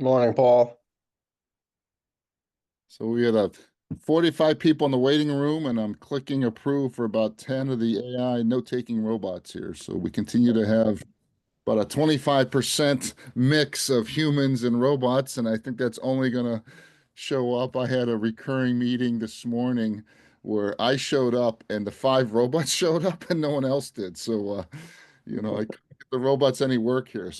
Morning, Paul. So we had 45 people in the waiting room, and I'm clicking approve for about 10 of the AI note-taking robots here. So we continue to have about a 25% mix of humans and robots, and I think that's only going to show up. I had a recurring meeting this morning where I showed up and the five robots showed up and no one else did. I couldn't get the robots any work here.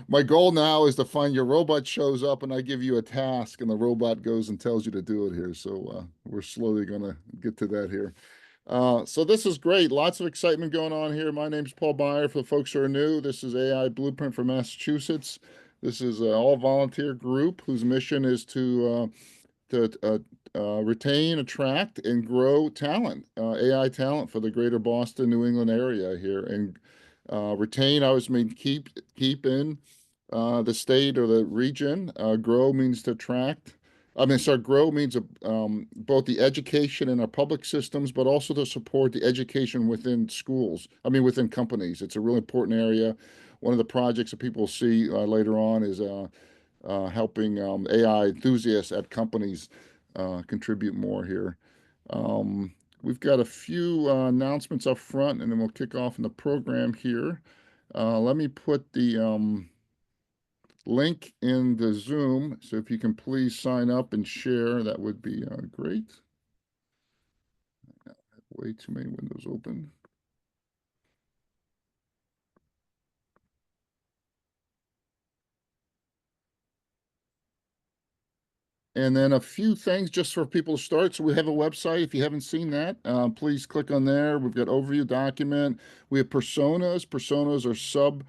My goal now is to find your robot shows up and I give you a task and the robot goes and tells you to do it here. We're slowly going to get to that here. So this is great. Lots of excitement going on here. My name's Paul Meyer. For the folks who are new, this is AI Blueprint for Massachusetts. This is an all-volunteer group whose mission is to retain, attract, and grow talent, AI talent for the greater Boston, New England area here. And retain, I always mean keep in the state or the region. Grow means to attract. I mean, sorry, grow means both the education in our public systems, but also to support the education within schools. I mean, within companies. It's a really important area. One of the projects that people will see later on is helping AI enthusiasts at companies contribute more here. Um, we've got a few announcements up front, and then we'll kick off in the program here. Let me put the link in the Zoom. So if you can please sign up and share, that would be great. Way too many windows open. And then a few things just for people to start. So we have a website. If you haven't seen that, please click on there. We've got overview document. We have personas. Personas are sub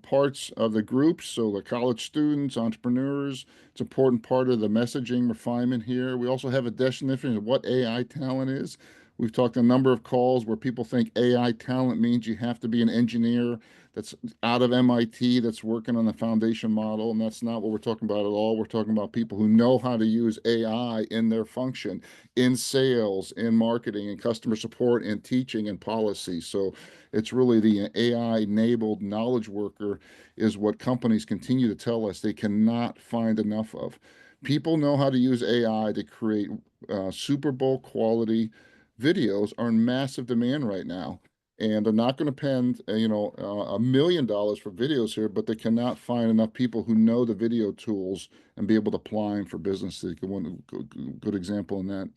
parts of the group. So the college students, entrepreneurs, it's an important part of the messaging refinement here. We also have a definition of what AI talent is. We've talked a number of calls where people think AI talent means you have to be an engineer that's out of MIT that's working on the foundation model, and that's not what we're talking about at all. We're talking about people who know how to use AI in their function, in sales, in marketing, in customer support, in teaching and policy. So it's really the AI-enabled knowledge worker is what companies continue to tell us they cannot find enough of. People know how to use AI to create Super Bowl quality videos are in massive demand right now, and they're not going to spend $1 million for videos here, but they cannot find enough people who know the video tools and be able to apply them for businesses. One good example in that.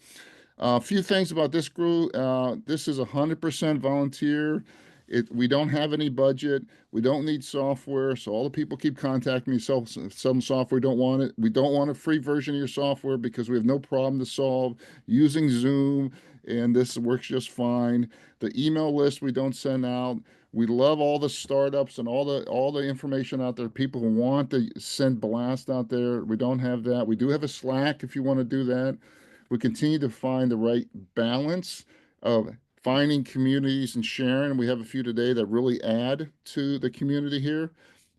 A few things about this group. This is 100% volunteer. We don't have any budget. We don't need software. So all the people keep contacting me. Some software don't want it. We don't want a free version of your software because we have no problem to solve using Zoom, and this works just fine. The email list we don't send out. We love all the startups and all the information out there. People who want to send blast out there. We don't have that. We do have a Slack if you want to do that. We continue to find the right balance of finding communities and sharing. We have a few today that really add to the community here.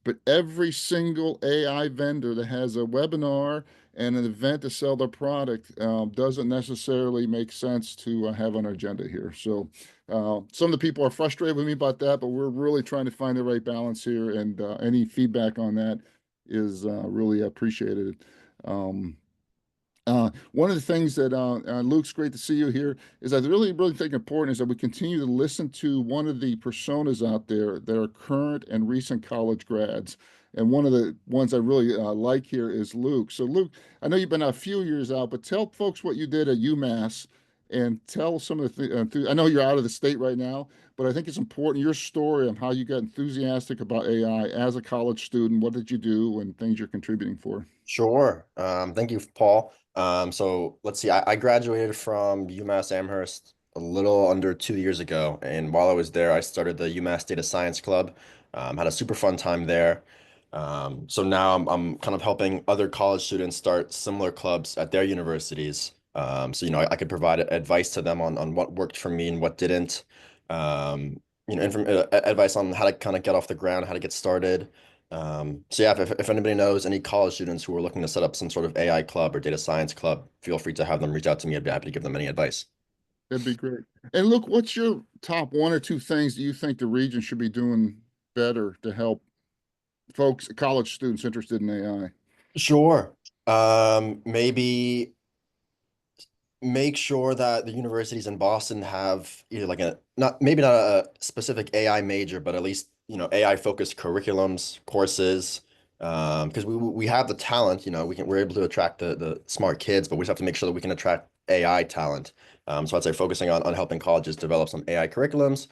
But every single AI vendor that has a webinar and an event to sell their product doesn't necessarily make sense to have on our agenda here. So some of the people are frustrated with me about that, but we're really trying to find the right balance here. And any feedback on that is really appreciated. Um, one of the things that Luke's great to see you here is I really think important is that we continue to listen to one of the personas out there that are current and recent college grads. And one of the ones I really like here is Luke. So Luke, I know you've been a few years out, but tell folks what you did at UMass and tell some of I know you're out of the state right now, but I think it's important your story on how you got enthusiastic about AI as a college student. What did you do and things you're contributing for? Sure. Thank you, Paul. So let's see. I graduated from UMass Amherst a little under 2 years ago, and while I was there, I started the UMass Data Science Club. Had a super fun time there. So now I'm kind of helping other college students start similar clubs at their universities. So I could provide advice to them on what worked for me and what didn't. Advice on how to kind of get off the ground, how to get started. So yeah, if anybody knows any college students who are looking to set up some sort of AI club or data science club, feel free to have them reach out to me. I'd be happy to give them any advice. That'd be great. And look, what's your top one or two things that you think the region should be doing better to help folks, college students interested in AI? Sure. Maybe make sure that the universities in Boston have either like a not maybe not a specific AI major, but at least AI focused curriculums, courses. Because we have the talent, we're able to attract the smart kids, but we just have to make sure that we can attract AI talent. So I'd say focusing on helping colleges develop some AI curriculums,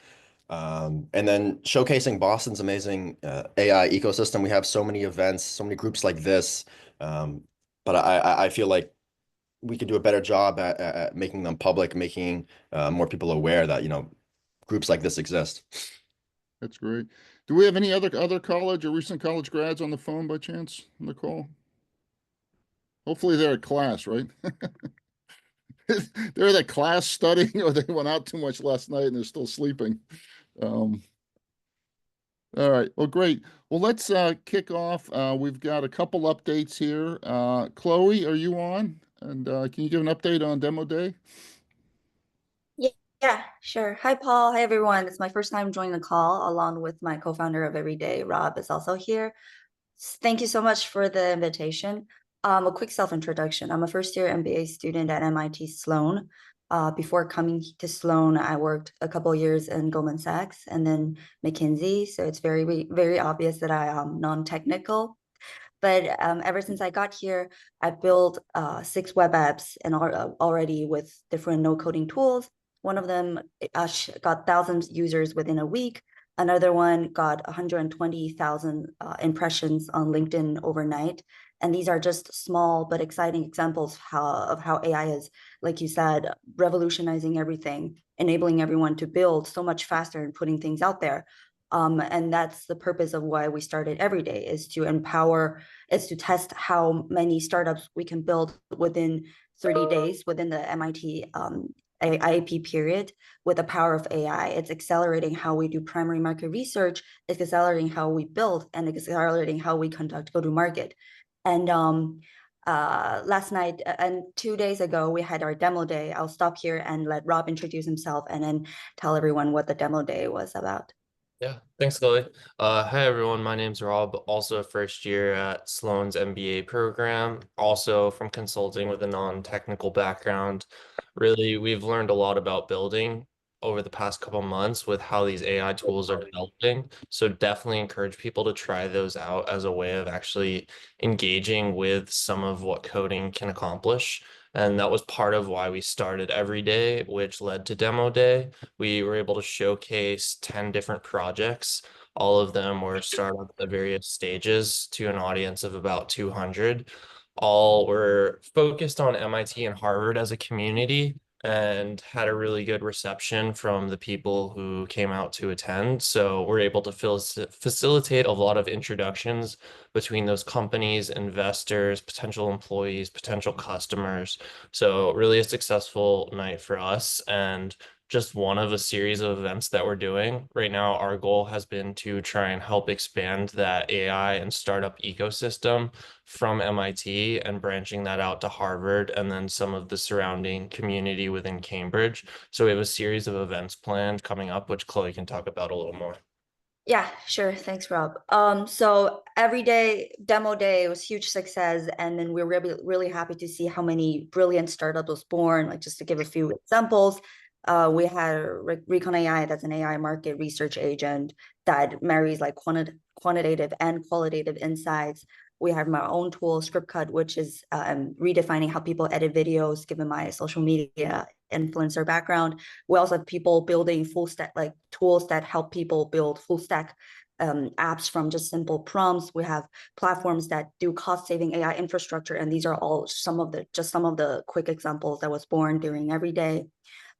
and then showcasing Boston's amazing AI ecosystem. We have so many events, so many groups like this, but I feel like we could do a better job at making them public, making more people aware that, groups like this exist. That's great. Do we have any other college or recent college grads on the phone by chance on the call? Hopefully they're at class, right? They're at class studying, or they went out too much last night and they're still sleeping. Um, all right. Well, great. Well, let's kick off. We've got a couple updates here. Chloe, are you on? And can you give an update on demo day? Yeah, yeah, sure. Hi, Paul. Hi, everyone. It's my first time joining the call, along with my co-founder of Everyday, Rob, is also here. Thank you so much for the invitation. A quick self-introduction. I'm a first-year MBA student at MIT Sloan. Before coming to Sloan, I worked a couple years in Goldman Sachs and then McKinsey. So it's very obvious that I am non-technical. But ever since I got here, I built 6 web apps and already with different no coding tools. One of them got thousands users within a week. Another one got 120,000 impressions on LinkedIn overnight. And these are just small but exciting examples of how AI is, like you said, revolutionizing everything, enabling everyone to build so much faster and putting things out there. And that's the purpose of why we started Everyday, is to empower, is to test how many startups we can build within 30 days within the MIT IAP period with the power of AI. It's accelerating how we do primary market research, it's accelerating how we build, and accelerating how we conduct go-to-market. And last night and 2 days ago, we had our demo day. I'll stop here and let Rob introduce himself and then tell everyone what the demo day was about. Yeah, thanks, Chloe. Hi, everyone. My name's Rob, also a first year at Sloan's MBA program, also from consulting with a non-technical background. Really, we've learned a lot about building over the past couple months with how these AI tools are developing. So definitely encourage people to try those out as a way of actually engaging with some of what coding can accomplish. And that was part of why we started Everyday, which led to Demo Day. We were able to showcase 10 different projects. All of them were startup at various stages to an audience of about 200. All were focused on MIT and Harvard as a community and had a really good reception from the people who came out to attend. So we're able to facilitate a lot of introductions between those companies, investors, potential employees, potential customers. So really a successful night for us, and just one of a series of events that we're doing. Right now, our goal has been to try and help expand that AI and startup ecosystem from MIT and branching that out to Harvard and then some of the surrounding community within Cambridge. So we have a series of events planned coming up, which Chloe can talk about a little more. Yeah, sure. Thanks, Rob. So Everyday demo day was huge success, and then we're really happy to see how many brilliant startups was born. Like, just to give a few examples, we had Recon AI, that's an AI market research agent that marries like quantitative and qualitative insights. We have my own tool, ScriptCut, which is redefining how people edit videos, given my social media influencer background. We also have people building full stack, like tools that help people build full stack apps from just simple prompts. We have platforms that do cost saving AI infrastructure, and these are all some of the quick examples that was born during Everyday.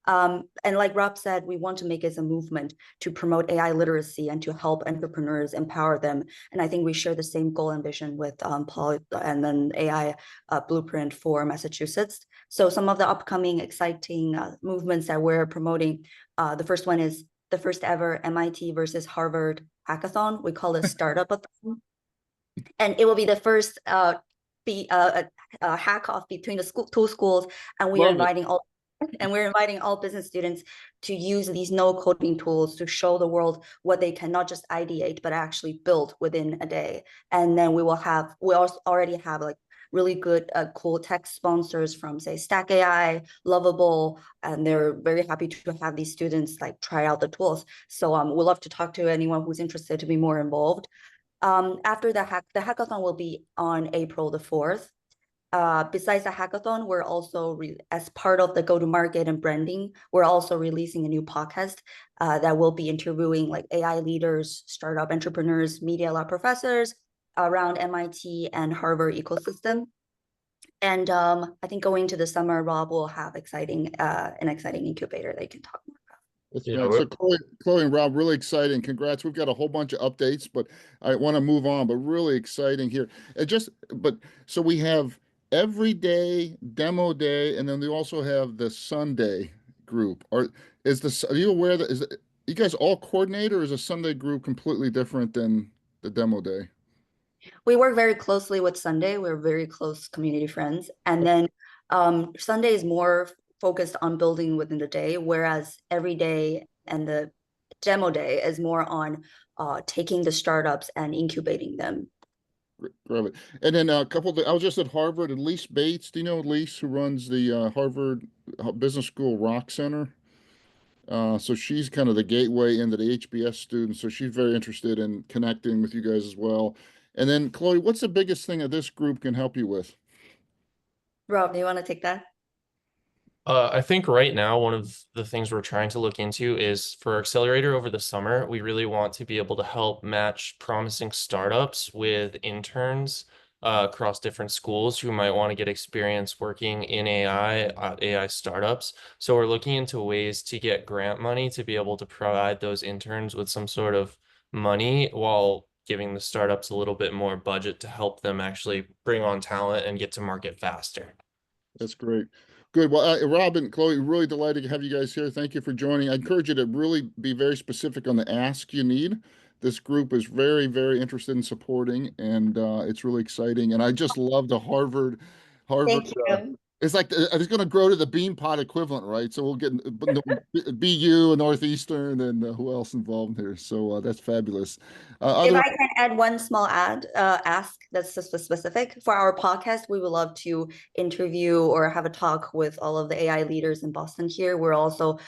And like Rob said, we want to make it a movement to promote AI literacy and to help entrepreneurs, empower them. And I think we share the same goal and vision with Paul and then AI Blueprint for Massachusetts. So some of the upcoming exciting movements that we're promoting, the first one is the first ever MIT versus Harvard hackathon. We call it Startup-a-thon. And it will be the first hack off between the two schools. And we are inviting all And we're inviting all business students to use these no coding tools to show the world what they can not just ideate, but actually build within a day. And then we also already have like really good, cool tech sponsors from say Stack AI, Lovable, and they're very happy to have these students like try out the tools. So we'd love to talk to anyone who's interested to be more involved. After the hackathon will be on April the 4th. Besides the hackathon, we're also, as part of the go-to-market and branding, we're also releasing a new podcast that will be interviewing like AI leaders, startup entrepreneurs, media lab professors around MIT and Harvard ecosystem. And I think going to the summer, Rob will have an exciting incubator that you can talk more about. That's Yeah, great. So Chloe and Rob, really exciting. Congrats. We've got a whole bunch of updates, but I want to move on, but really exciting here. So we have every day, demo day, and then we also have the Sunday group. Are you aware that you guys all coordinate, or is a Sunday group completely different than the demo day? We work very closely with Sunday. We're very close community friends. And then Sunday is more focused on building within the day, whereas every day and the demo day is more on taking the startups and incubating them. Great. And then I was just at Harvard, and Lise Bates, do you know Lise, who runs the Harvard Business School Rock Center? So she's kind of the gateway into the HBS students. So she's very interested in connecting with you guys as well. And then Chloe, what's the biggest thing that this group can help you with? Rob, do you want to take that? I think right now, one of the things we're trying to look into is for Accelerator over the summer, we really want to be able to help match promising startups with interns across different schools who might want to get experience working in AI startups. So we're looking into ways to get grant money to be able to provide those interns with some sort of money while giving the startups a little bit more budget to help them actually bring on talent and get to market faster. That's great. Good. Well, Rob and Chloe, really delighted to have you guys here. Thank you for joining. I encourage you to really be very specific on the ask you need. This group is very, very interested in supporting, and it's really exciting. And I just love the Harvard. Thank you. It's like it's going to grow to the Beanpot equivalent, right? So we'll get BU, Northeastern, and who else involved here. So that's fabulous. If I can add one small ask that's just specific for our podcast, we would love to interview or have a talk with all of the AI leaders in Boston here. We're also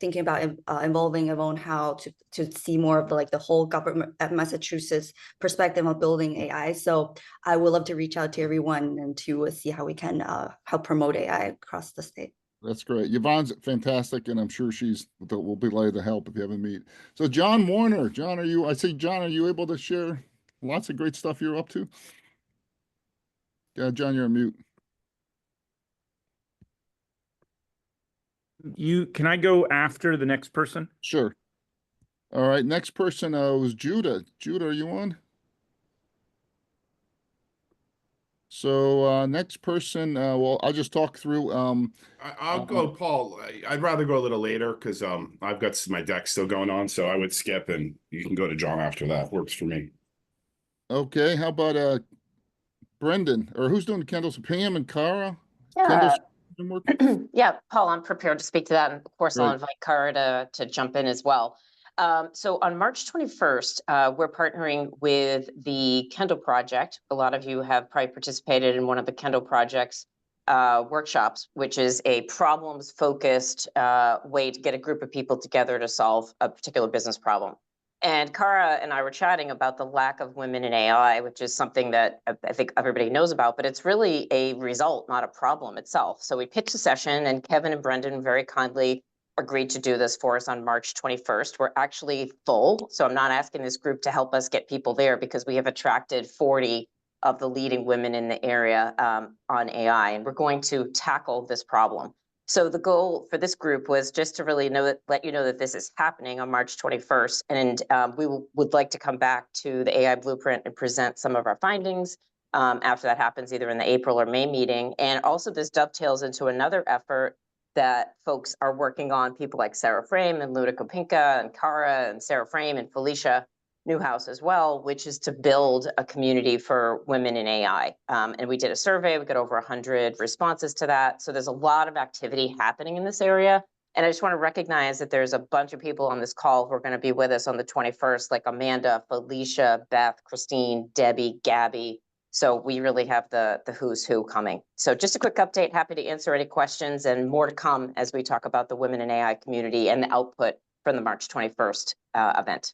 thinking about involving Yvonne Howe to see more of the whole government at Massachusetts perspective of building AI. So I would love to reach out to everyone and to see how we can help promote AI across the state. That's great. Yvonne's fantastic, and I'm sure will be glad to help if you haven't met. So John Warner, John, are you able to share lots of great stuff you're up to? Yeah, John, you're on mute. Can I go after the next person? Sure. All right, next person was Judah. Judah, are you on? So next person, well, I'll just talk through. I'll go, Paul. I'd rather go a little later because I've got my deck still going on, so I would skip, and you can go to John after that. Works for me. Okay, how about Brendan, or who's doing the Kendall's? Pam and Kara? Yeah. Yeah, Paul, I'm prepared to speak to that. And of course, I'll invite Kara to jump in as well. So on March 21st, we're partnering with the Kendall Project. A lot of you have probably participated in one of the Kendall Project's workshops, which is a problems-focused way to get a group of people together to solve a particular business problem. And Kara and I were chatting about the lack of women in AI, which is something that I think everybody knows about, but it's really a result, not a problem itself. So we pitched a session, and Kevin and Brendan very kindly agreed to do this for us on March 21st. We're actually full, so I'm not asking this group to help us get people there because we have attracted 40 of the leading women in the area on AI, and we're going to tackle this problem. So the goal for this group was just to really let you know that this is happening on March 21st, and we would like to come back to the AI Blueprint and present some of our findings after that happens, either in the April or May meeting. And also this dovetails into another effort that folks are working on, people like Sarah Frame and Luna Kopinka and Kara and Sarah Frame and Felicia Newhouse as well, which is to build a community for women in AI. And we did a survey, we got over 100 responses to that. So there's a lot of activity happening in this area. And I just want to recognize that there's a bunch of people on this call who are going to be with us on the 21st, like Amanda, Felicia, Beth, Christine, Debbie, Gabby. So we really have the who's who coming. So just a quick update, happy to answer any questions, and more to come as we talk about the Women in AI community and the output from the March 21st event.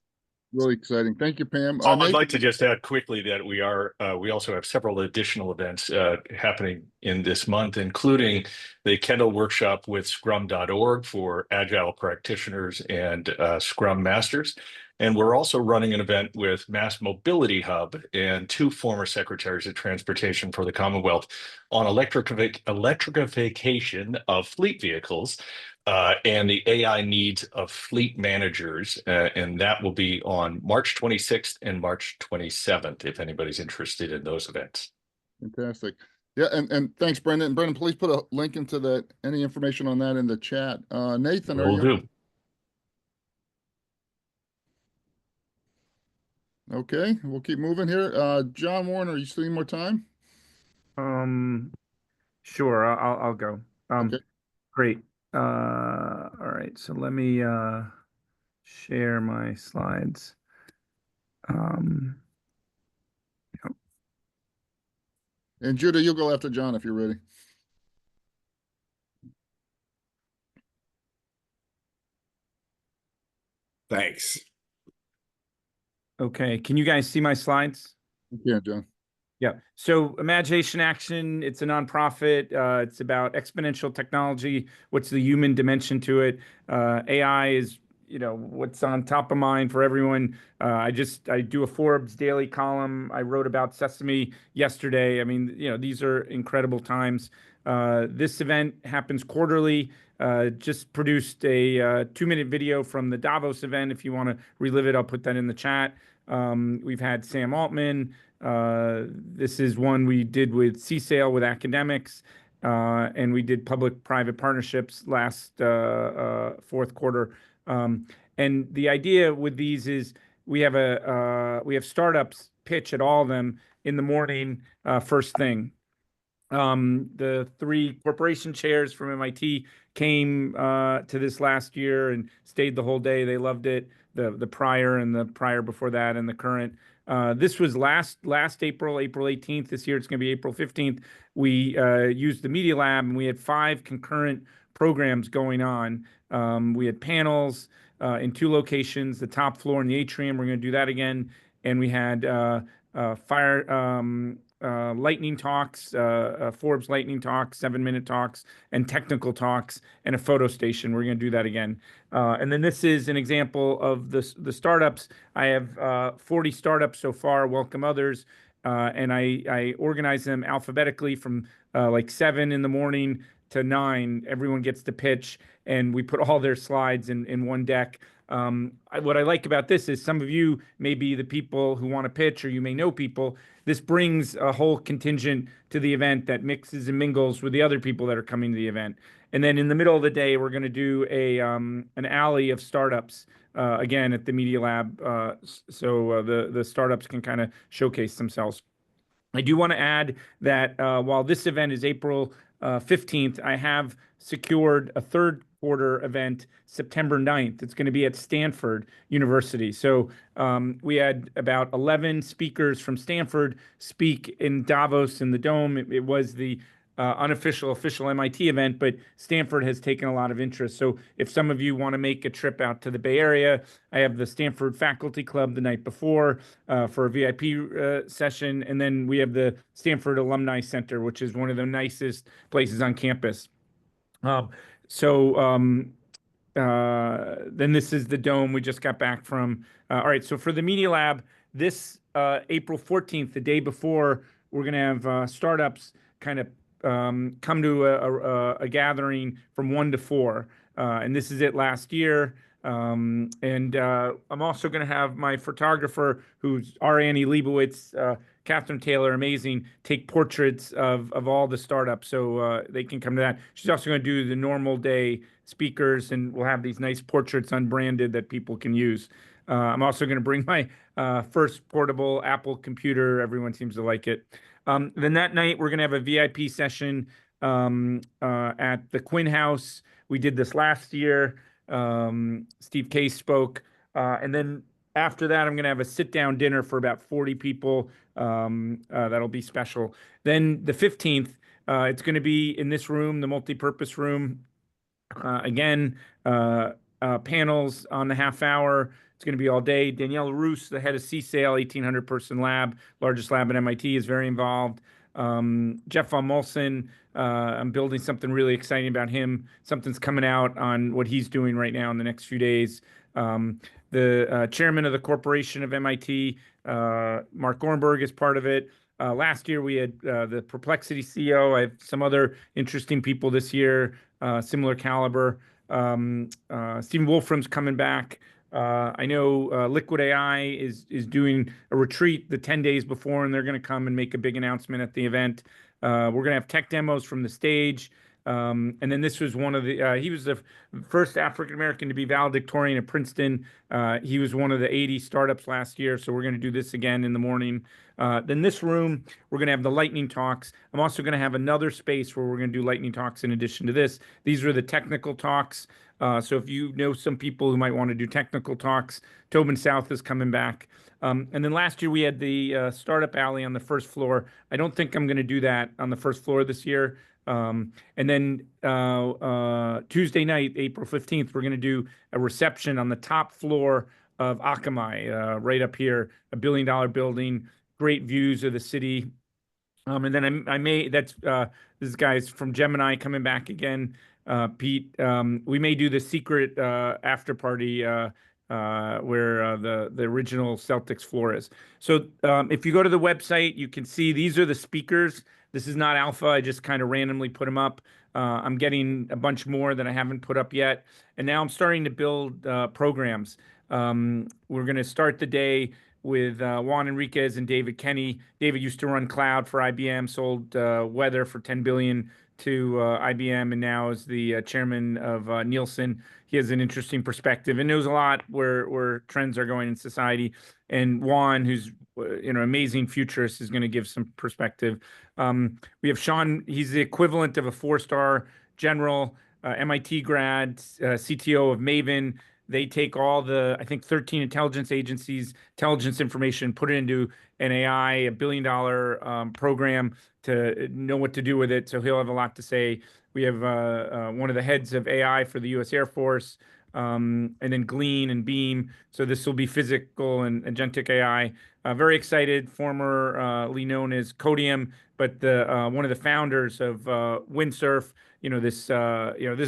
Really exciting. Thank you, Pam. I'd Nathan? like to just add quickly that we also have several additional events happening in this month, including the Kendall workshop with scrum.org for agile practitioners and Scrum masters. And we're also running an event with Mass Mobility Hub and 2 former secretaries of transportation for the Commonwealth on electrification of fleet vehicles and the AI needs of fleet managers. And that will be on March 26th and March 27th, if anybody's interested in those events. Fantastic. Yeah, and thanks, Brendan. Brendan, please put a link into that, any information on that in the chat. Nathan, are Will you? do. Okay, we'll keep moving here. John Warner, you still need more time? Sure, I'll go. Okay. Great. All right, so let me share my slides. And Judah, you'll go after John if you're ready. Thanks. Okay, can you guys see my slides? Yeah, John. Yeah. So Imagination Action, it's a nonprofit. It's about exponential technology. What's the human dimension to it? AI is, what's on top of mind for everyone. I do a Forbes daily column. I wrote about Sesame yesterday. I mean, these are incredible times. This event happens quarterly. Just produced a 2-minute video from the Davos event. If you want to relive it, I'll put that in the chat. We've had Sam Altman. This is one we did with CSAIL with academics, and we did public-private partnerships last fourth quarter. And the idea with these is we have startups pitch at all of them in the morning, first thing. The 3 corporation chairs from MIT came to this last year and stayed the whole day. They loved it. The prior and the prior before that and the current. This was last April 18th. This year it's going to be April 15th. We used the Media Lab, and we had 5 concurrent programs going on. We had panels in 2 locations, the top floor and the atrium. We're going to do that again. And we had lightning talks, Forbes lightning talks, 7-minute talks, and technical talks, and a photo station. We're going to do that again. And then this is an example of the startups. I have 40 startups so far. Welcome others. And I organize them alphabetically from like 7 in the morning to 9. Everyone gets to pitch, and we put all their slides in one deck. What I like about this is some of you may be the people who want to pitch, or you may know people. This brings a whole contingent to the event that mixes and mingles with the other people that are coming to the event. And then in the middle of the day, we're going to do an alley of startups again at the Media Lab, so the startups can kind of showcase themselves. I do want to add that while this event is April 15th, I have secured a third quarter event September 9th. It's going to be at Stanford University. So we had about 11 speakers from Stanford speak in Davos in the Dome. It was the official MIT event, but Stanford has taken a lot of interest. So if some of you want to make a trip out to the Bay Area, I have the Stanford Faculty Club the night before for a VIP session. And then we have the Stanford Alumni Center, which is one of the nicest places on campus. Then this is the Dome we just got back from. All right, so for the Media Lab, this April 14th, the day before, we're going to have startups kind of come to a gathering from 1 to 4. And this is it last year. I'm also going to have my photographer, who's Ariane Leibowitz, Catherine Taylor, amazing, take portraits of all the startups, so they can come to that. She's also going to do the normal day speakers, and we'll have these nice portraits unbranded that people can use. I'm also going to bring my first portable Apple computer. Everyone seems to like it. Then that night, we're going to have a VIP session at the Quinn House. We did this last year. Steve Case spoke. And then after that, I'm going to have a sit-down dinner for about 40 people. That'll be special. Then the 15th, it's going to be in this room, the multi-purpose room. Again, panels on the half hour. It's going to be all day. Danielle Roos, the head of CSAIL, 1,800 person lab, largest lab at MIT, is very involved. Jeff von Molson, I'm building something really exciting about him. Something's coming out on what he's doing right now in the next few days. The chairman of the corporation of MIT, Mark Gornberg, is part of it. Last year, we had the Perplexity CEO. I have some other interesting people this year, similar caliber. Stephen Wolfram's coming back. I know Liquid AI is doing a retreat the 10 days before, and they're going to come and make a big announcement at the event. We're going to have tech demos from the stage. And then this was one of the, he was the first African-American to be valedictorian at Princeton. He was one of the 80 startups last year. So we're going to do this again in the morning. Then this room, we're going to have the lightning talks. I'm also going to have another space where we're going to do lightning talks in addition to this. These are the technical talks. So if you know some people who might want to do technical talks, Tobin South is coming back. And then last year we had the startup alley on the first floor. I don't think I'm going to do that on the first floor this year. And then Tuesday night, April 15th, we're going to do a reception on the top floor of Akamai, right up here, $1 billion building, great views of the city. And then I may, this guy's from Gemini coming back again, Pete. We may do the secret after party where the original Celtics floor is. So if you go to the website, you can see these are the speakers. This is not alpha. I just kind of randomly put them up. I'm getting a bunch more that I haven't put up yet. And now I'm starting to build programs. We're going to start the day with Juan Enriquez and David Kenny. David used to run cloud for IBM, sold weather for $10 billion to IBM, and now is the chairman of Nielsen. He has an interesting perspective and knows a lot where trends are going in society. And Juan, who's amazing futurist, is going to give some perspective. We have Sean. He's the equivalent of a 4-star general, MIT grad, CTO of Maven. They take all the, I think, 13 intelligence agencies, intelligence information, put it into an AI, $1 billion program to know what to do with it. So he'll have a lot to say. We have one of the heads of AI for the U.S. Air Force, and then Glean and Beam. So this will be physical and agentic AI. Very excited, formerly known as Codium, but one of the founders of Windsurf. This is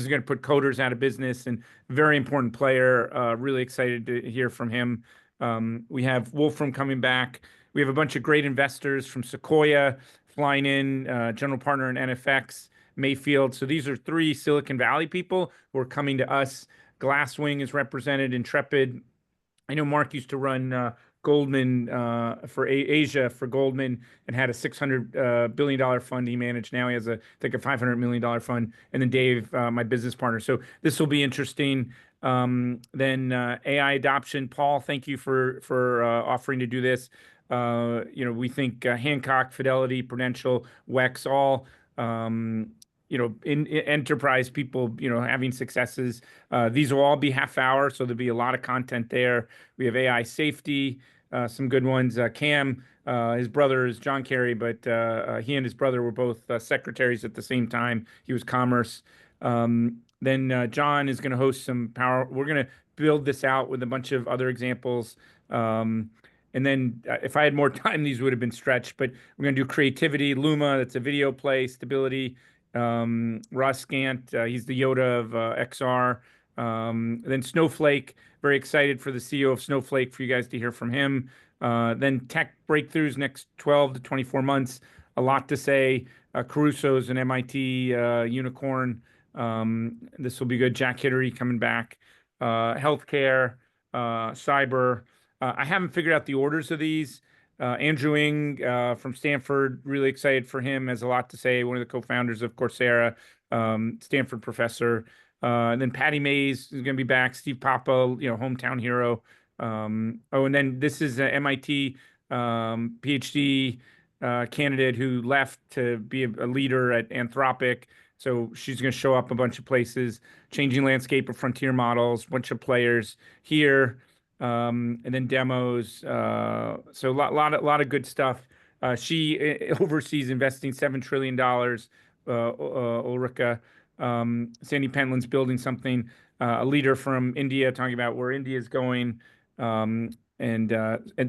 going to put coders out of business, and very important player. Really excited to hear from him. We have Wolfram coming back. We have a bunch of great investors from Sequoia flying in, general partner in NFX, Mayfield. So these are 3 Silicon Valley people who are coming to us. Glasswing is represented, Intrepid. I know Mark used to run Goldman for Asia for Goldman and had a $600 billion fund he managed. Now he has I think a $500 million fund. And then Dave, my business partner. So this will be interesting. Then AI adoption. Paul, thank you for offering to do this. We think Hancock, Fidelity, Prudential, WEX, all in enterprise people, having successes. These will all be half hour, so there'll be a lot of content there. We have AI safety, some good ones. Cam, his brother is John Kerry, but he and his brother were both secretaries at the same time. He was commerce. Then John is going to host some power. We're going to build this out with a bunch of other examples. And then if I had more time, these would have been stretched, but we're going to do creativity. Luma, that's a video play. Stability. Ross Scant, he's the Yoda of XR. Then Snowflake, very excited for the CEO of Snowflake, for you guys to hear from him. Then tech breakthroughs next 12 to 24 months, a lot to say. Caruso's an MIT unicorn. This will be good. Jack Hittery coming back. Healthcare, cyber. I haven't figured out the orders of these. Andrew Ng from Stanford, really excited for him, has a lot to say. One of the co-founders of Coursera, Stanford professor. And then Patty Mays is going to be back. Steve Papa, hometown hero. Oh, and then this is a MIT PhD candidate who left to be a leader at Anthropic. So she's going to show up a bunch of places, changing landscape of frontier models, bunch of players here, and then demos. So a lot of good stuff. She oversees investing $7 trillion. Ulrika, Sandy Pentland's building something. A leader from India talking about where India is going. And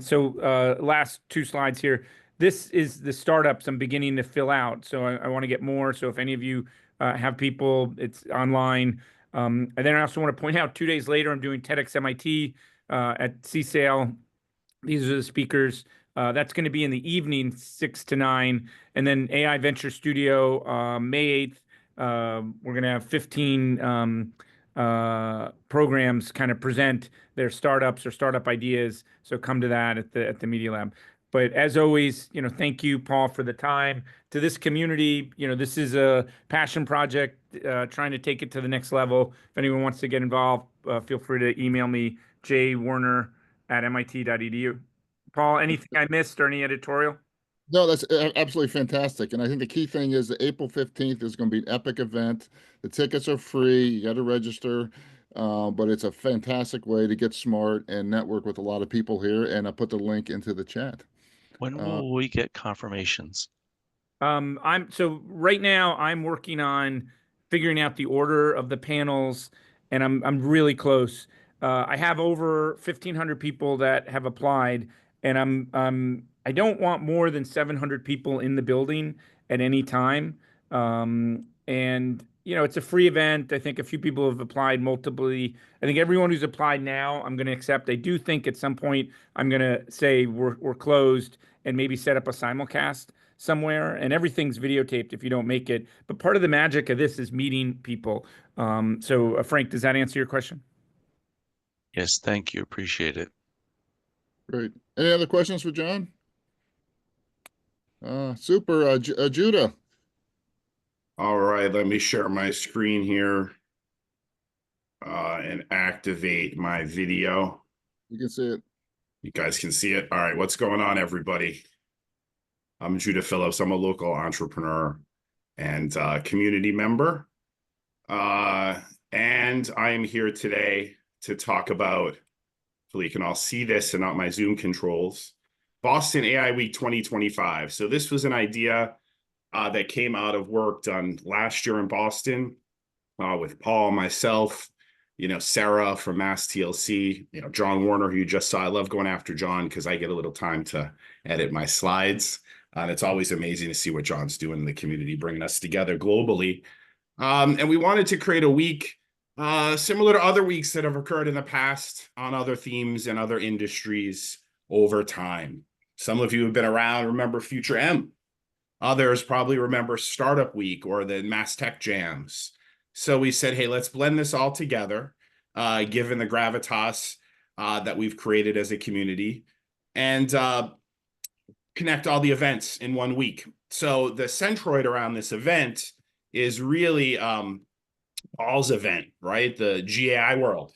so last two slides here. This is the startups I'm beginning to fill out. So I want to get more. So if any of you have people, it's online. And then I also want to point out 2 days later, I'm doing TEDx MIT at CSAIL. These are the speakers. That's going to be in the evening, 6 to 9. And then AI Venture Studio, May 8th. We're going to have 15 programs kind of present their startups or startup ideas. So come to that at the Media Lab. But as always, thank you, Paul, for the time. To this community, this is a passion project, trying to take it to the next level. If anyone wants to get involved, feel free to email me, jwarner@mit.edu. Paul, anything I missed or any editorial? No, that's absolutely fantastic. And I think the key thing is that April 15th is going to be an epic event. The tickets are free. You got to register. But it's a fantastic way to get smart and network with a lot of people here. And I put the link into the chat. When will we get confirmations? So right now I'm working on figuring out the order of the panels, and I'm really close. I have over 1,500 people that have applied, and I don't want more than 700 people in the building at any time. And it's a free event. I think a few people have applied multiply. I think everyone who's applied now, I'm going to accept. I do think at some point I'm going to say we're closed and maybe set up a simulcast somewhere, and everything's videotaped if you don't make it. But part of the magic of this is meeting people. So Frank, does that answer your question? Yes, thank you. Appreciate it. Great. Any other questions for John? Super. Judah. All right, let me share my screen here and activate my video. You can see it. You guys can see it. All right, what's going on, everybody? I'm Judah Phillips. I'm a local entrepreneur and community member. And I am here today to talk about, hopefully you can all see this and not my Zoom controls, Boston AI Week 2025. So this was an idea that came out of work done last year in Boston with Paul, myself, Sarah from Mass TLC, John Warner, who you just saw. I love going after John because I get a little time to edit my slides. And it's always amazing to see what John's doing in the community, bringing us together globally. And we wanted to create a week similar to other weeks that have occurred in the past on other themes and other industries over time. Some of you have been around, remember Future M. Others probably remember Startup Week or the Mass Tech Jams. So we said, hey, let's blend this all together, given the gravitas that we've created as a community, and connect all the events in 1 week. So the centroid around this event is really Paul's event, right? The GAI World.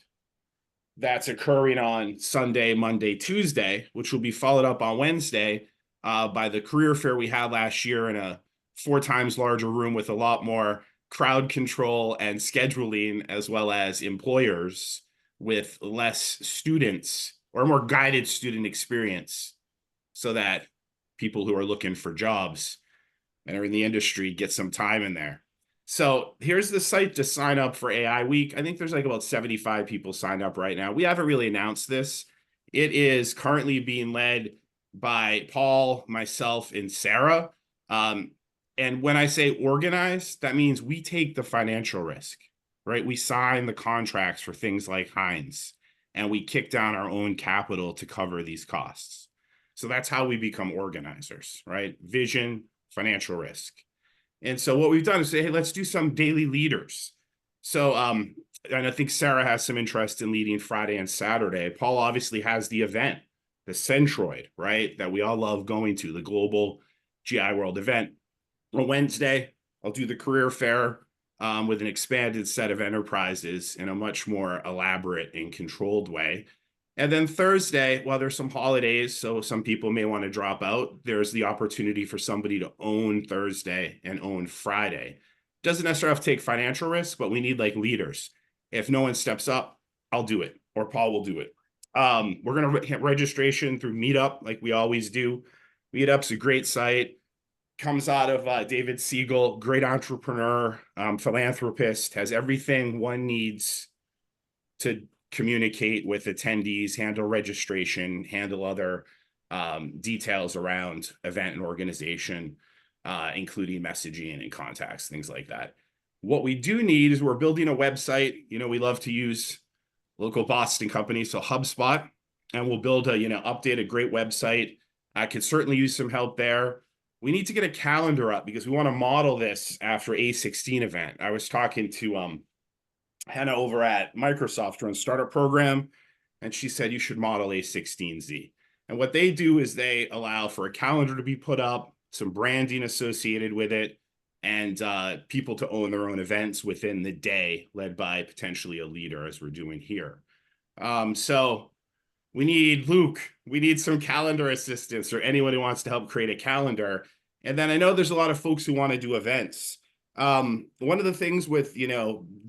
That's occurring on Sunday, Monday, Tuesday, which will be followed up on Wednesday by the career fair we had last year in a 4 times larger room with a lot more crowd control and scheduling, as well as employers with less students or more guided student experience, so that people who are looking for jobs and are in the industry get some time in there. So here's the site to sign up for AI Week. I think there's like about 75 people signed up right now. We haven't really announced this. It is currently being led by Paul, myself, and Sarah. And when I say organized, that means we take the financial risk, right? We sign the contracts for things like Heinz, and we kick down our own capital to cover these costs. So that's how we become organizers, right? Vision, financial risk. And so what we've done is say, hey, let's do some daily leaders. So, and I think Sarah has some interest in leading Friday and Saturday. Paul obviously has the event, the Centroid, right? That we all love going to, the global GI World event. On Wednesday, I'll do the career fair with an expanded set of enterprises in a much more elaborate and controlled way. And then Thursday, while there's some holidays, so some people may want to drop out, there's the opportunity for somebody to own Thursday and own Friday. Doesn't necessarily have to take financial risk, but we need like leaders. If no one steps up, I'll do it, or Paul will do it. We're going to registration through Meetup, like we always do. Meetup's a great site. Comes out of David Siegel, great entrepreneur, philanthropist, has everything one needs to communicate with attendees, handle registration, handle other details around event and organization, including messaging and contacts, things like that. What we do need is we're building a website. You know, we love to use local Boston companies, so HubSpot, and we'll build a, update a great website. I could certainly use some help there. We need to get a calendar up because we want to model this after A16 event. I was talking to Hannah over at Microsoft during startup program, and she said you should model A16Z. And what they do is they allow for a calendar to be put up, some branding associated with it, and people to own their own events within the day, led by potentially a leader, as we're doing here. So we need Luke, we need some calendar assistance, or anyone who wants to help create a calendar. And then I know there's a lot of folks who want to do events. One of the things with,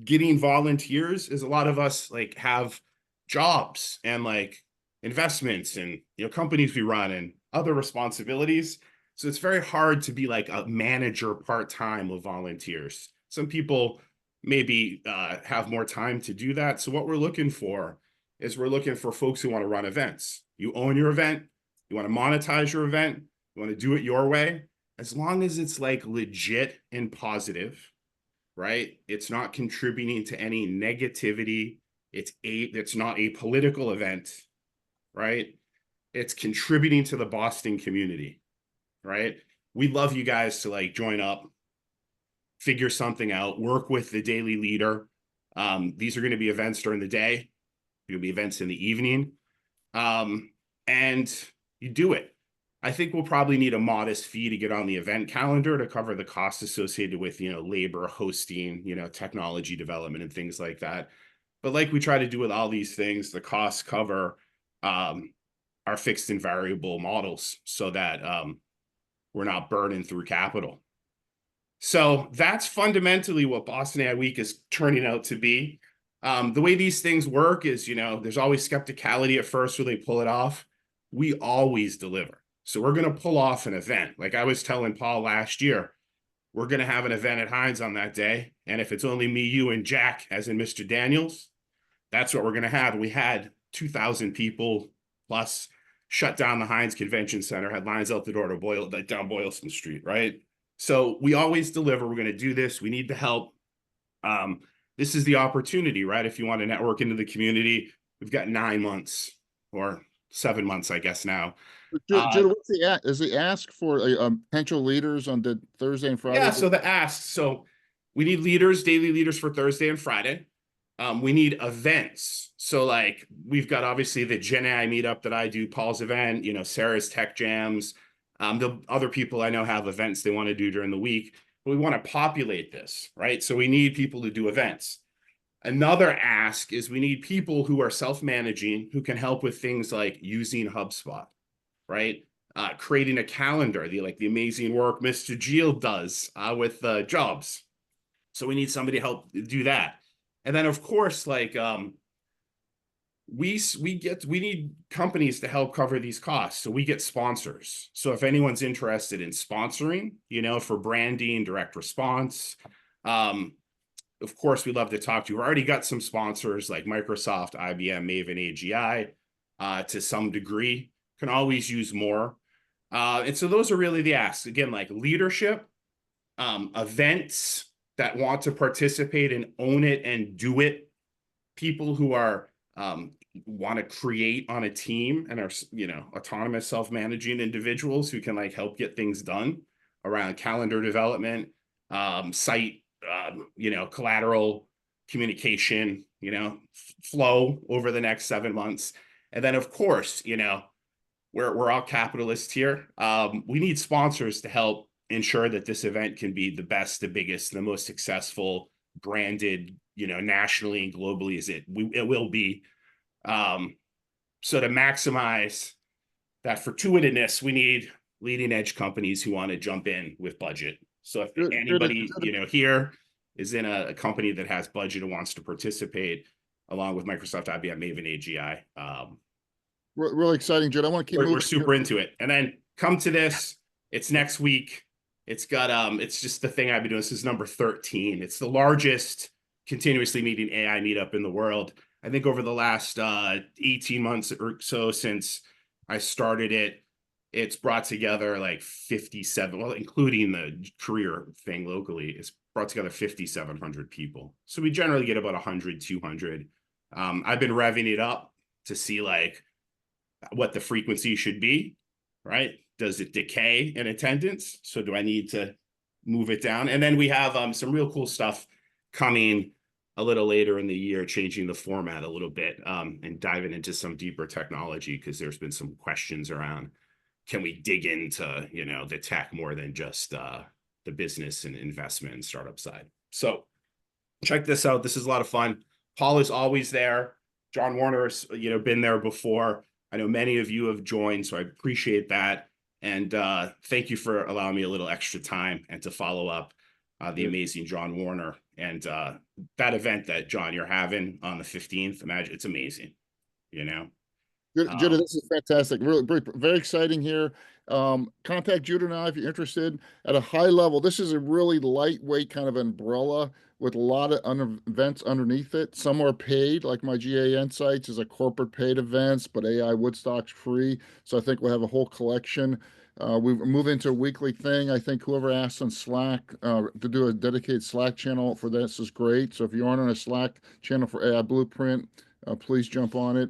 getting volunteers is a lot of us like have jobs and like investments and, companies we run and other responsibilities. So it's very hard to be like a manager part-time of volunteers. Some people maybe have more time to do that. So what we're looking for is we're looking for folks who want to run events. You own your event, you want to monetize your event, you want to do it your way, as long as it's like legit and positive, right? It's not contributing to any negativity. It's not a political event, right? It's contributing to the Boston community, right? We'd love you guys to like join up, figure something out, work with the daily leader. These are going to be events during the day. There'll be events in the evening. And you do it. I think we'll probably need a modest fee to get on the event calendar to cover the costs associated with, labor, hosting, technology development and things like that. But like we try to do with all these things, the costs cover our fixed and variable models so that we're not burning through capital. So that's fundamentally what Boston AI Week is turning out to be. The way these things work is, there's always skepticality at first where they pull it off. We always deliver. So we're going to pull off an event. Like I was telling Paul last year, we're going to have an event at Heinz on that day. And if it's only me, you, and Jack, as in Mr. Daniels, that's what we're going to have. We had 2,000 people plus shut down the Heinz Convention Center, had lines out the door to down Boylston Street, right? So we always deliver. We're going to do this. We need the help. This is the opportunity, right? If you want to network into the community, we've got 9 months or 7 months, I guess now. Judah, what's is the ask for potential leaders on the Thursday and Friday? Yeah, so the ask. So we need leaders, daily leaders for Thursday and Friday. We need events. So like we've got obviously the Gen AI meetup that I do, Paul's event, Sarah's Tech Jams. The other people I know have events they want to do during the week. But we want to populate this, right? So we need people to do events. Another ask is we need people who are self-managing, who can help with things like using HubSpot, right? Creating a calendar, the amazing work Mr. Geel does with jobs. So we need somebody to help do that. And then of course, like we need companies to help cover these costs. So we get sponsors. So if anyone's interested in sponsoring, for branding, direct response, of course, we'd love to talk to you. We've already got some sponsors like Microsoft, IBM, Maven, AGI, to some degree. Can always use more. And so those are really the asks. Again, like leadership, events that want to participate and own it and do it. People who are want to create on a team and are, autonomous self-managing individuals who can like help get things done around calendar development, site, collateral communication, flow over the next 7 months. And then of course, we're all capitalists here. We need sponsors to help ensure that this event can be the best, the biggest, the most successful, branded, nationally and globally as it will be. So to maximize that fortuitousness, we need leading edge companies who want to jump in with budget. So if anybody, here is in a company that has budget and wants to participate along with Microsoft, IBM, Maven, AGI, Really exciting, Judd. I want to keep moving. we're super into it. And then come to this, it's next week. It's got, it's just the thing I've been doing. This is number 13. It's the largest continuously meeting AI meetup in the world. I think over the last 18 months or so since I started it, it's brought together like 57, well, including the career thing locally, it's brought together 5,700 people. So we generally get about 100, 200. I've been revving it up to see like what the frequency should be, right? Does it decay in attendance? So do I need to move it down? And then we have some real cool stuff coming a little later in the year, changing the format a little bit, and diving into some deeper technology, because there's been some questions around, can we dig into, you know, the tech more than just the business and investment and startup side? So check this out. This is a lot of fun. Paul is always there. John Warner's, you know, been there before. I know many of you have joined, so I appreciate that. And thank you for allowing me a little extra time and to follow up the amazing John Warner. And that event that, John, you're having on the 15th, imagine, it's amazing, you know? Judah, this is fantastic. Really, very exciting here. Contact Judah and I if you're interested. At a high level, this is a really lightweight kind of umbrella with a lot of events underneath it. Some are paid, like my GA Insights is a corporate paid events, but AI Woodstock's free. So I think we'll have a whole collection. We move into a weekly thing. I think whoever asked on Slack to do a dedicated Slack channel for this is great. So if you aren't on a Slack channel for AI Blueprint, please jump on it.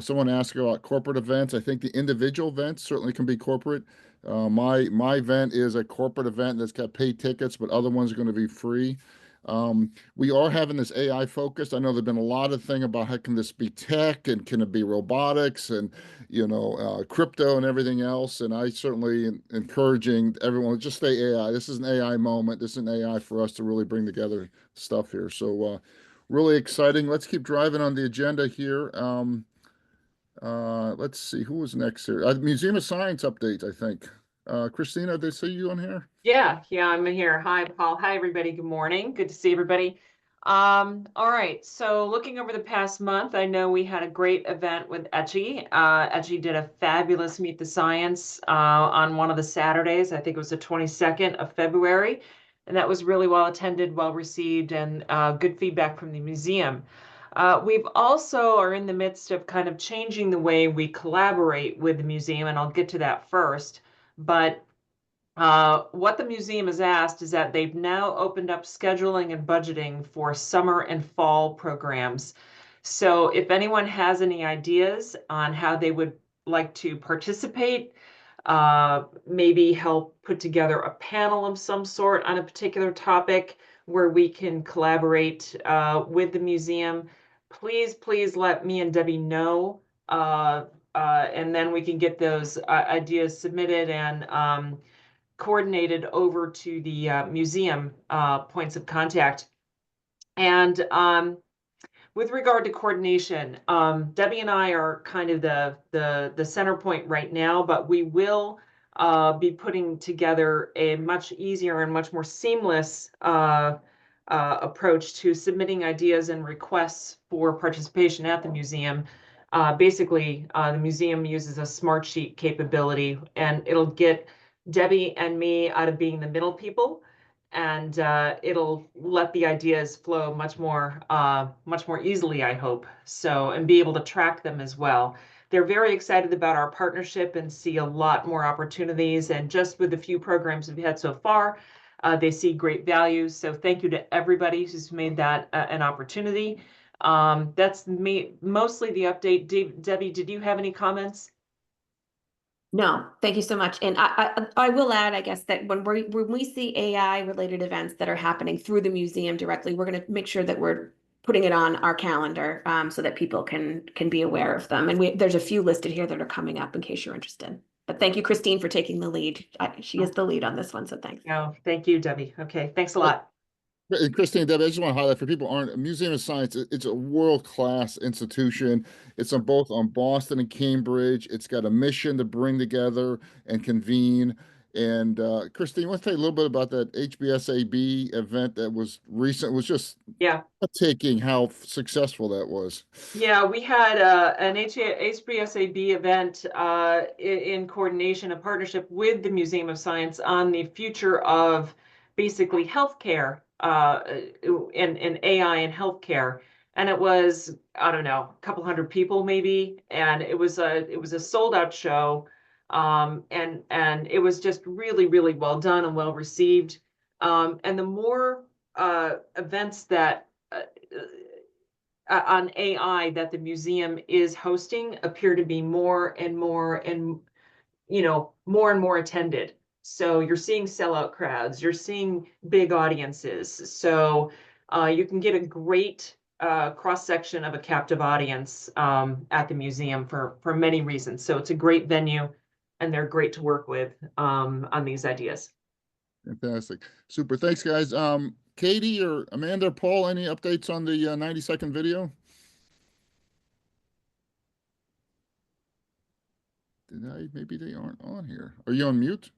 Someone asked about corporate events. I think the individual events certainly can be corporate. My event is a corporate event that's got paid tickets, but other ones are going to be free. We are having this AI focus. I know there's been a lot of thing about how can this be tech and can it be robotics and, you know, crypto and everything else. And I certainly encouraging everyone to just stay AI. This is an AI moment. This is an AI for us to really bring together stuff here. So really exciting. Let's keep driving on the agenda here. Let's see who was next here. Museum of Science updates, I think. Christina, did they see you on here? Yeah, I'm here. Hi, Paul. Hi, everybody. Good morning. Good to see everybody. All right. So looking over the past month, I know we had a great event with Etchy. Etchy did a fabulous Meet the Science on one of the Saturdays. I think it was the 22nd of February. And that was really well attended, well received, and good feedback from the museum. We've also are in the midst of kind of changing the way we collaborate with the museum, and I'll get to that first. But what the museum has asked is that they've now opened up scheduling and budgeting for summer and fall programs. So if anyone has any ideas on how they would like to participate, maybe help put together a panel of some sort on a particular topic where we can collaborate with the museum, please let me and Debbie know, and then we can get those ideas submitted and coordinated over to the museum points of contact. And with regard to coordination, Debbie and I are kind of the center point right now, but we will be putting together a much easier and much more seamless approach to submitting ideas and requests for participation at the museum. Basically, the museum uses a Smartsheet capability, and it'll get Debbie and me out of being the middle people, and it'll let the ideas flow much more easily, I hope. So, and be able to track them as well. They're very excited about our partnership and see a lot more opportunities. And just with the few programs we've had so far, they see great value. So thank you to everybody who's made that an opportunity. That's mostly the update. Debbie, did you have any comments? No, thank you so much. And I will add, I guess, that when we see AI related events that are happening through the museum directly, we're going to make sure that we're putting it on our calendar so that people can be aware of them. And there's a few listed here that are coming up in case you're interested. But thank you, Christine, for taking the lead. She is the lead on this one, so thanks. No, thank you, Debbie. Okay, thanks a lot. And Christine, Deb, I just want to highlight for people who aren't, Museum of Science, it's a world-class institution. It's on both on Boston and Cambridge. It's got a mission to bring together and convene. And Christine, you want to tell you a little bit about that HBSAB event that was recent? It was just Yeah. taking how successful that was. Yeah, we had an HBSAB event in coordination, a partnership with the Museum of Science on the future of basically healthcare and AI in healthcare. And it was, I don't know, a couple hundred people maybe, and it was a sold out show, and it was just really, really well done and well received. And the more events that on AI that the museum is hosting appear to be more and more and more and more attended. So you're seeing sellout crowds, you're seeing big audiences. So you can get a great cross section of a captive audience at the museum for many reasons. So it's a great venue, and they're great to work with on these ideas. Fantastic. Super. Thanks, guys. Katie or Amanda or Paul, any updates on the 90-second video? Maybe they aren't on here. Are you on mute?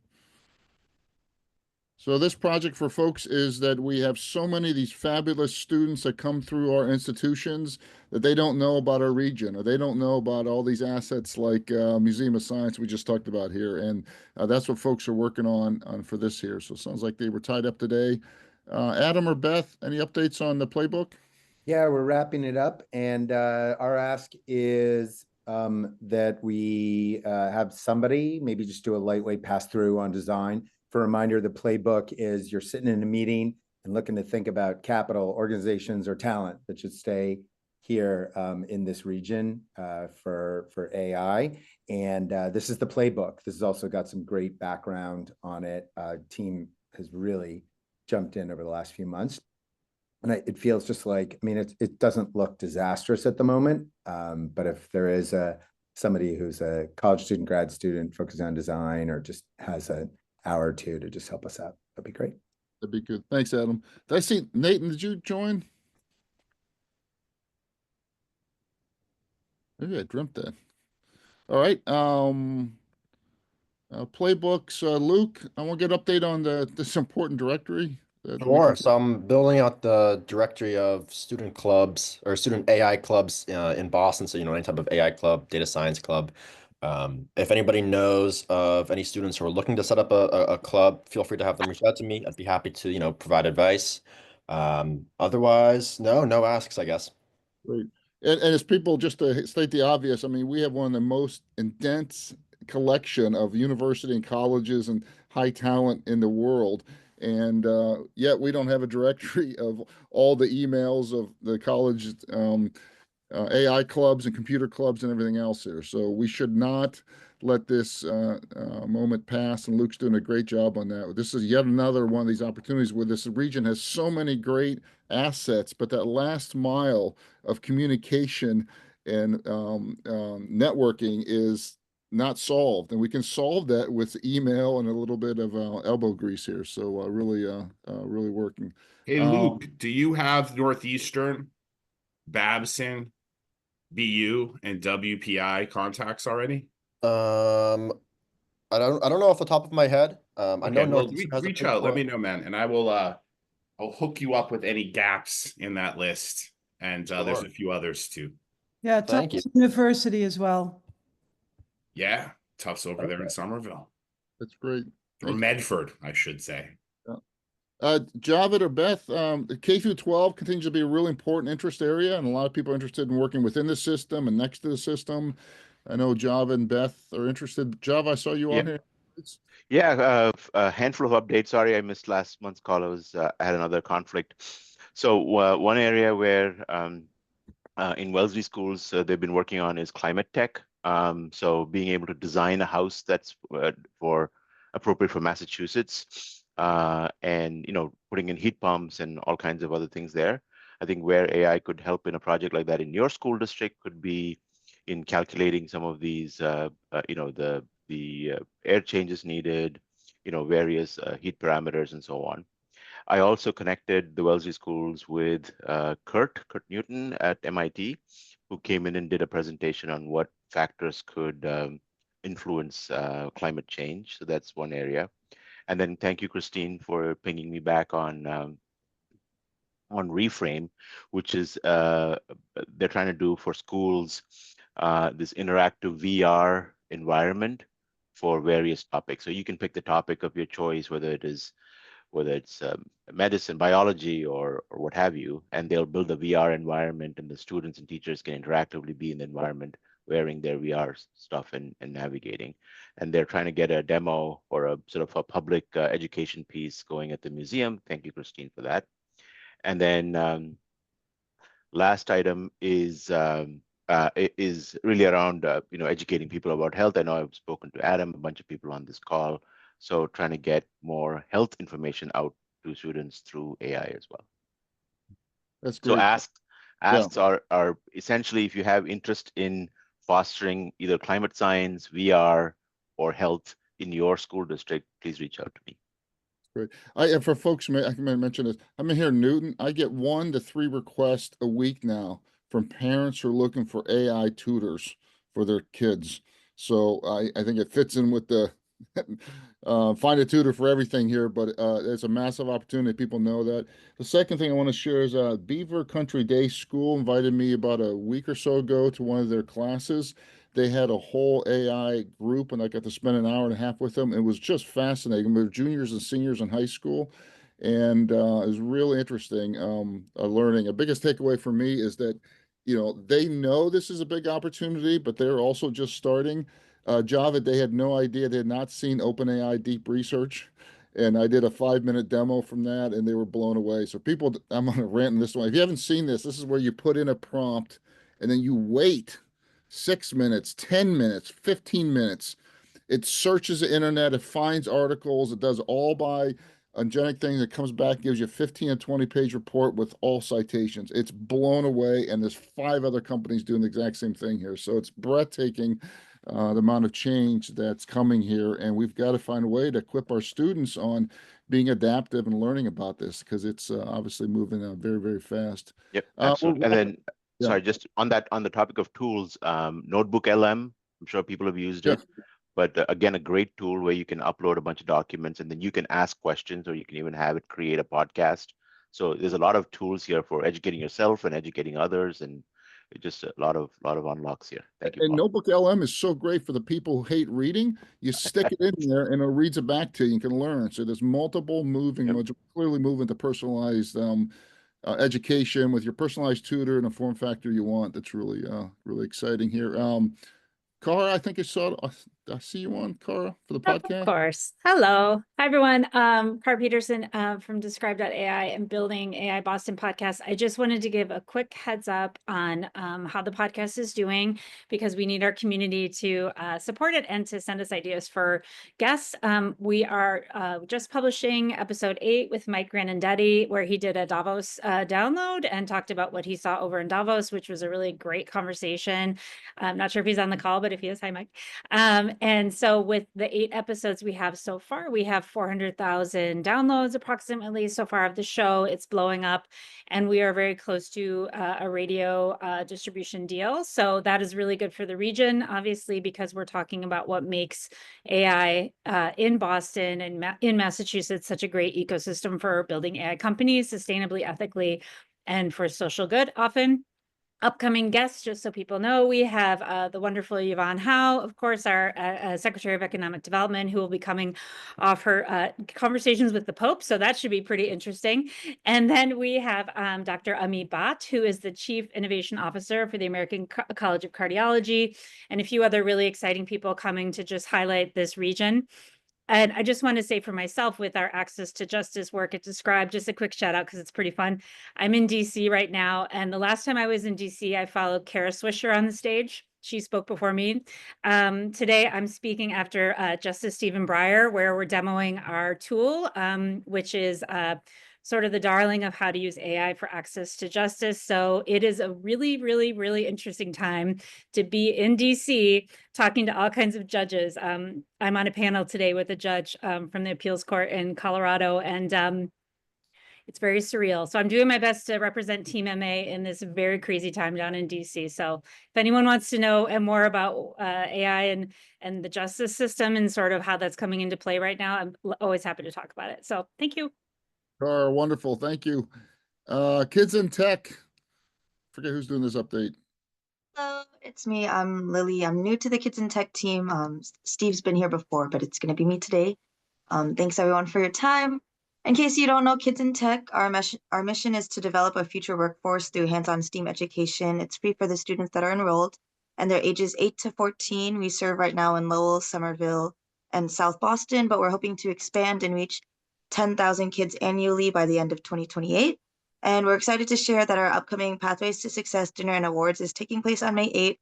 So this project for folks is that we have so many of these fabulous students that come through our institutions that they don't know about our region, or they don't know about all these assets like Museum of Science we just talked about here. And that's what folks are working on for this here. So it sounds like they were tied up today. Adam or Beth, any updates on the playbook? Yeah, we're wrapping it up, and our ask is that we have somebody maybe just do a lightweight pass through on design. For a reminder, the playbook is you're sitting in a meeting and looking to think about capital, organizations, or talent that should stay here in this region for AI. And this is the playbook. This has also got some great background on it. Team has really jumped in over the last few months. And it feels just like, I mean, it doesn't look disastrous at the moment, but if there is somebody who's a college student, grad student focusing on design, or just has an hour or two to just help us out, that'd be great. That'd be good. Thanks, Adam. Did I see Nathan? Did you join? Maybe I dreamt that. All right. Playbooks. Luke, I want to get an update on this important directory. Sure. So I'm building out the directory of student clubs or student AI clubs in Boston. So, any type of AI club, data science club. If anybody knows of any students who are looking to set up a club, feel free to have them reach out to me. I'd be happy to, provide advice. Otherwise, no asks, I guess. Great. And as people, just to state the obvious, I mean, we have one of the most dense collection of university and colleges and high talent in the world. And yet we don't have a directory of all the emails of the college AI clubs and computer clubs and everything else here. So we should not let this moment pass. And Luke's doing a great job on that. This is yet another one of these opportunities where this region has so many great assets, but that last mile of communication and networking is not solved, and we can solve that with email and a little bit of elbow grease here. So really working. Hey, Luke, do you have Northeastern, Babson, BU, and WPI contacts already? I don't know off the top of my head. I know Northeastern has reach out. Let me know, man, and I will. I'll hook you up with any gaps in that list, and there's a few others too. Yeah, Tufts University as well. Yeah, Tufts over there in Somerville. That's great. Or Medford, I should say. Javed or Beth, K through 12 continues to be a really important interest area, and a lot of people are interested in working within the system and next to the system. I know Javed and Beth are interested. Jav, I saw you on here. Yeah, a handful of updates. Sorry, I missed last month's call. I had another conflict. So one area where in Wellesley schools they've been working on is climate tech. So being able to design a house that's appropriate for Massachusetts, and putting in heat pumps and all kinds of other things there. I think where AI could help in a project like that in your school district could be in calculating some of these, the air changes needed, various heat parameters and so on. I also connected the Wellesley schools with Kurt Newton at MIT, who came in and did a presentation on what factors could influence climate change. So that's one area. And then thank you, Christine, for pinging me back on Reframe, which is they're trying to do for schools this interactive VR environment for various topics. So you can pick the topic of your choice, whether it's medicine, biology, or what have you, and they'll build a VR environment, and the students and teachers can interactively be in the environment wearing their VR stuff and navigating. And they're trying to get a demo or a sort of a public education piece going at the museum. Thank you, Christine, for that. And then last item is really around educating people about health. I know I've spoken to Adam, a bunch of people on this call, so trying to get more health information out to students through AI as well. That's great. So asks are essentially, if you have interest in fostering either climate science, VR, or health in your school district, please reach out to me. Great. For folks, I can mention this. I'm in here in Newton. I get 1 to 3 requests a week now from parents who are looking for AI tutors for their kids. So I think it fits in with the find a tutor for everything here, but it's a massive opportunity. People know that. The second thing I want to share is Beaver Country Day School invited me about a week or so ago to one of their classes. They had a whole AI group, and I got to spend an hour and a half with them. It was just fascinating. They're juniors and seniors in high school, and it was really interesting learning. The biggest takeaway for me is that, they know this is a big opportunity, but they're also just starting. Javed, they had no idea. They had not seen OpenAI deep research. And I did a 5-minute demo from that, and they were blown away. So people, I'm on a rant in this one. If you haven't seen this is where you put in a prompt, and then you wait 6 minutes, 10 minutes, 15 minutes. It searches the internet, it finds articles, it does all by angelic things. It comes back, gives you a 15 and 20-page report with all citations. It's blown away, and there's 5 other companies doing the exact same thing here. So it's breathtaking. The amount of change that's coming here, and we've got to find a way to equip our students on being adaptive and learning about this, because it's obviously moving very, very fast. Yep, absolutely. And then, sorry, just on the topic of tools, Notebook LM, I'm sure people have used it, but again, a great tool where you can upload a bunch of documents, and then you can ask questions, or you can even have it create a podcast. So there's a lot of tools here for educating yourself and educating others, and just a lot of unlocks here. Thank you. And Notebook LM is so great for the people who hate reading. You stick it in there and it reads it back to you. You can learn. So there's multiple clearly moving to personalized education with your personalized tutor and a form factor you want. That's really really exciting here. Cara, I think I see you on, Cara, for the podcast. Of course. Hello. Hi, everyone. Cara Peterson from Describe.ai and Building AI Boston podcast. I just wanted to give a quick heads up on how the podcast is doing, because we need our community to support it and to send us ideas for guests. We are just publishing episode 8 with Mike Granandetti, where he did a Davos download and talked about what he saw over in Davos, which was a really great conversation. I'm not sure if he's on the call, but if he is, hi, Mike. And so with the 8 episodes we have so far, we have 400,000 downloads approximately so far of the show. It's blowing up, and we are very close to a radio distribution deal. So that is really good for the region, obviously, because we're talking about what makes AI in Boston and in Massachusetts such a great ecosystem for building AI companies sustainably, ethically, and for social good often. Upcoming guests, just so people know, we have the wonderful Yvonne Howe, of course, our Secretary of Economic Development, who will be coming off her conversations with the Pope. So that should be pretty interesting. And then we have Dr. Ami Bhatt, who is the Chief Innovation Officer for the American College of Cardiology, and a few other really exciting people coming to just highlight this region. And I just want to say for myself, with our Access to Justice work at Describe, just a quick shout out because it's pretty fun. I'm in DC right now. And the last time I was in DC, I followed Kara Swisher on the stage. She spoke before me. Today, I'm speaking after Justice Stephen Breyer, where we're demoing our tool, which is sort of the darling of how to use AI for access to justice. So it is a really, really, really interesting time to be in DC talking to all kinds of judges. I'm on a panel today with a judge from the appeals court in Colorado, and it's very surreal. So I'm doing my best to represent Team MA in this very crazy time down in DC. So if anyone wants to know more about AI and the justice system and sort of how that's coming into play right now, I'm always happy to talk about it. So thank you. Wonderful. Thank you. Kids in Tech. Forget who's doing this update. Hello, it's me. I'm Lily. I'm new to the Kids in Tech team. Steve's been here before, but it's going to be me today. Thanks everyone for your time. In case you don't know Kids in Tech, our mission is to develop a future workforce through hands-on STEAM education. It's free for the students that are enrolled, and they're ages 8 to 14. We serve right now in Lowell, Somerville, and South Boston, but we're hoping to expand and reach 10,000 kids annually by the end of 2028. And we're excited to share that our upcoming Pathways to Success Dinner and Awards is taking place on May 8th.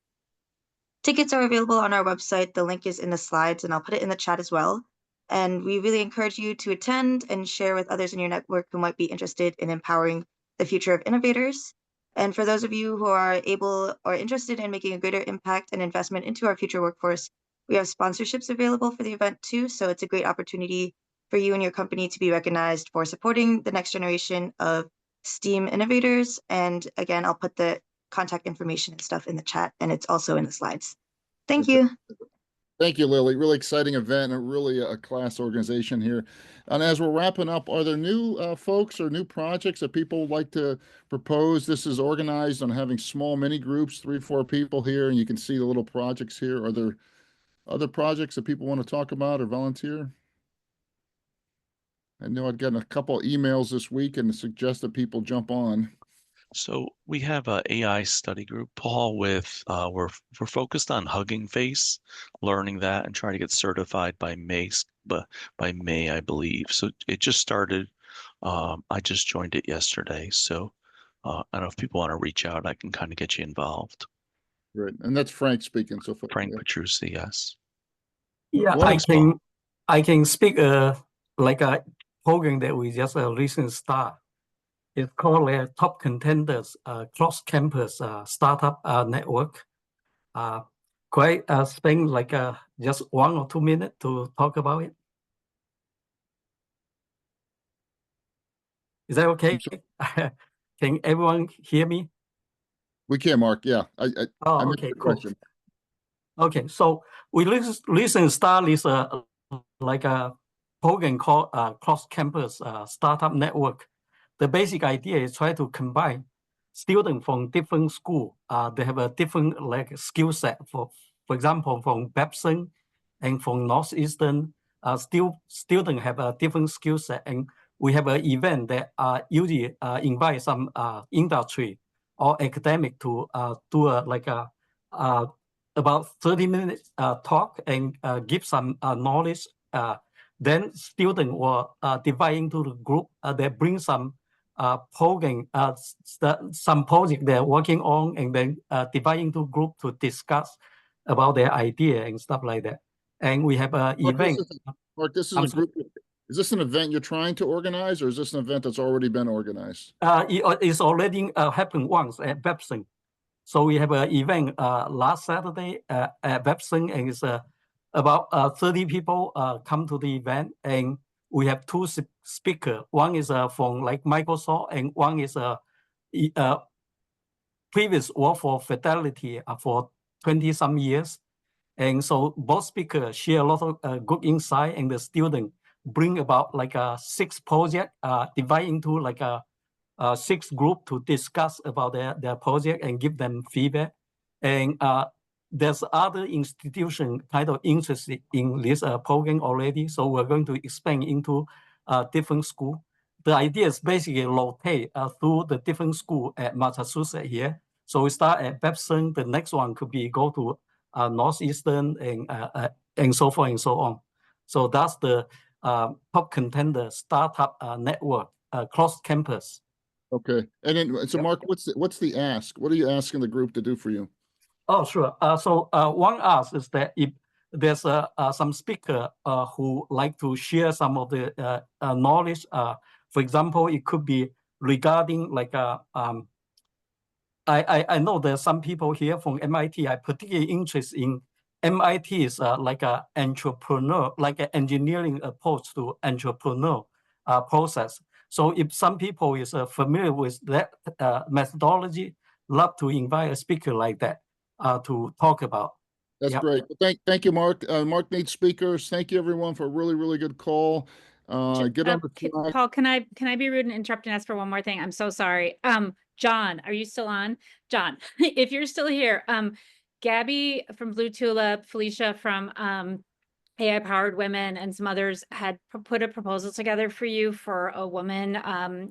Tickets are available on our website. The link is in the slides, and I'll put it in the chat as well. And we really encourage you to attend and share with others in your network who might be interested in empowering the future of innovators. And for those of you who are able or interested in making a greater impact and investment into our future workforce, we have sponsorships available for the event too. So it's a great opportunity for you and your company to be recognized for supporting the next generation of STEAM innovators. And again, I'll put the contact information and stuff in the chat, and it's also in the slides. Thank you. Thank you, Lily. Really exciting event and really a class organization here. And as we're wrapping up, are there new folks or new projects that people would like to propose? This is organized on having small mini groups, 3-4 people here, and you can see the little projects here. Are there other projects that people want to talk about or volunteer? I know I'd gotten a couple emails this week and suggest that people jump on. So we have a AI study group, Paul, with we're focused on Hugging Face, learning that and trying to get certified by May, I believe. So it just started. I just joined it yesterday. So I don't know if people want to reach out, I can kind of get you involved. Right, and that's Frank speaking. So Frank Petrucci, yes. Yeah, I can speak like a program that we just recently start. It's called Top Contenders Cross-Campus Startup Network. Could I spend like just 1 or 2 minutes to talk about it? Is that okay? Can everyone hear me? We can, Mark. Yeah. Okay, cool. Okay, so we recently started this like a program called Cross-Campus Startup Network. The basic idea is try to combine students from different schools. They have a different like skill set. For example, from Babson and from Northeastern, students have a different skill set. And we have an event that usually invite some industry or academic to do about 30 minutes talk and give some knowledge. Then students will divide into the group. They bring some program, some project they're working on, and then divide into group to discuss about their idea and stuff like that. And we have an event. Mark, this is a group. Is this an event you're trying to organize, or is this an event that's already been organized? It's already happened once at Babson. So we have an event last Saturday at Babson, and it's about 30 people come to the event, and we have 2 speakers. One is from like Microsoft, and one is previous work for Fidelity for 20-some years. And so both speakers share a lot of good insight, and the students bring about like 6 projects, divide into like 6 groups to discuss about their project and give them feedback. And there's other institutions kind of interested in this program already. So we're going to expand into different schools. The idea is basically rotate through the different schools at Massachusetts here. So we start at Babson. The next one could be go to Northeastern and so forth and so on. So that's the Top Contender Startup Network cross campus. Okay, and then so Mark, what's the ask? What are you asking the group to do for you? Oh, sure. So one ask is that if there's some speaker who like to share some of the knowledge, for example, it could be regarding like I know there's some people here from MIT. I particularly interested in MIT is like an entrepreneur, like an engineering approach to entrepreneur process. So if some people is familiar with that methodology, love to invite a speaker like that to talk about. That's Yep. great. Well, thank you, Mark. Mark needs speakers. Thank you, everyone, for a really, really good call. Get on the slide. Paul, can I be rude and interrupt and ask for one more thing? I'm so sorry. John, are you still on? John, if you're still here, Gabby from Blue Tulip, Felicia from AI Powered Women, and some others had put a proposal together for you for a woman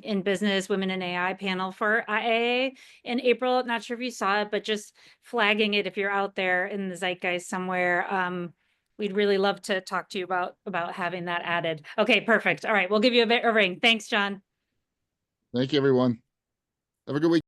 in business, women in AI panel for IAA in April. Not sure if you saw it, but just flagging it if you're out there in the zeitgeist somewhere. We'd really love to talk to you about having that added. Okay, perfect. All right, we'll give you a ring. Thanks, John. Thank you, everyone. Have a good week.